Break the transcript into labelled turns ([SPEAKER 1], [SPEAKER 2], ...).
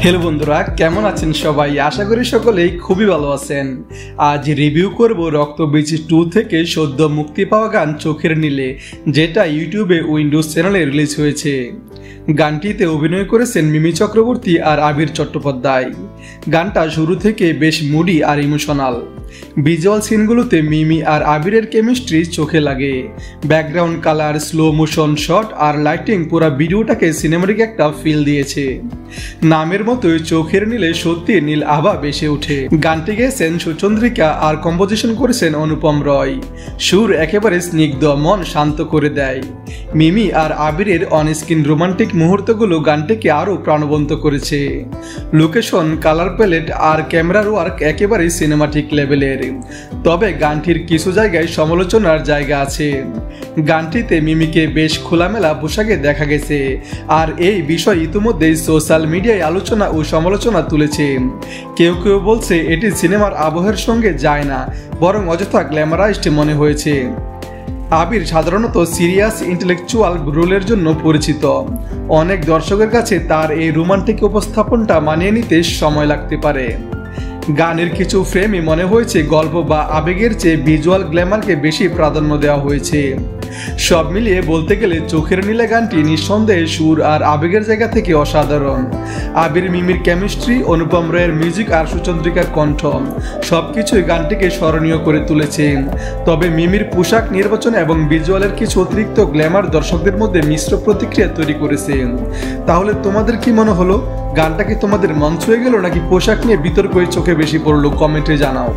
[SPEAKER 1] Hello बंधुरा केमन आছেন সবাই আশা করি সকলেই খুবই ভালো আছেন। আজ রিভিউ করব রক্তবীজ 2 থেকে সদ্য মুক্তি পাওয়া গান চোখের নীলে, যেটা ইউটিউবে উইন্ডোজ চ্যানেলে রিলিজ হয়েছে। গানটিতে অভিনয় করেছেন মিমি চক্রবর্তী আর আবির চট্টোপাধ্যায়। গানটা শুরু থেকে বেশ মুডি আর ইমোশনাল। ভিজুয়াল সিনগুলোতে মিমি আর আবিরের কেমিস্ট্রি চোখে লাগে। Background colour, slow motion shot আর লাইটিং পুরো ভিডিওটাকে সিনেমাটিক একটা ফিল দিয়েছে। নামের মতোই চোখের নীলে সত্যি নীল আভা বেশে ওঠে। গানটি গেয়েছেন সুচন্দ্রিকা আর কম্পোজিশন করেছেন অনুপম রয়। সুর একেবারে স্নিগ্ধ, মন শান্ত করে দেয়। মিমি আর আবিরের অনস্ক্রিন রোমান্টিক মুহূর্তগুলো গানটিকে আরও প্রাণবন্ত করেছে। লোকেশন, কালার প্যালেট আর ক্যামেরার ওয়ার্ক একেবারে সিনেমাটিক লেভেলের। তবে গানটির কিছু জায়গায় সমালোচনার জায়গা আছে। গানটিতে মিমিকে বেশ খোলামেলা পোশাকে দেখা গেছে, আর এই বিষয় ইতিমধ্যেই সোশ্যাল মিডিয়ায় আলোচনা ও সমালোচনা তুলেছে। কেউ কেউ বলছে এটি সিনেমার আবহের সঙ্গে যায় না, বরং অযথা গ্ল্যামারাইজড মনে হয়েছে। আবির সাধারণত সিরিয়াস ইন্টেলেকচুয়াল রোলের জন্য পরিচিত। অনেক দর্শকের কাছে তার এই রোমান্টিক উপস্থাপনটা মানিয়ে নিতে সময় লাগতে পারে। গানের কিছু ফ্রেমে মনে হয়েছে গল্প বা আবেগের চেয়ে ভিজুয়াল গ্ল্যামারকে বেশি প্রাধান্য দেওয়া হয়েছে। সব মিলিয়ে বলতে গেলে চোখের নীলে গানটি নিঃসন্দেহে সুর আর আবেগের জায়গা থেকে অসাধারণ। আবির মিমির কেমিস্ট্রি, অনুপম রায়ের মিউজিক আর সুচন্দ্রিকার কণ্ঠ সবকিছুই গানটিকে স্মরণীয় করে তুলেছে। তবে মিমির পোশাক নির্বাচন এবং ভিজুয়ালের কিছু অতিরিক্ত গ্ল্যামার দর্শকদের মধ্যে মিশ্র প্রতিক্রিয়া তৈরি করেছে। তাহলে তোমাদের কি মনে হলো? গানটা কি তোমাদের মন ছুঁয়ে গেল, নাকি পোশাক নিয়ে বিতর্ক চোখে বেশি পড়লো? কমেন্টে জানাও।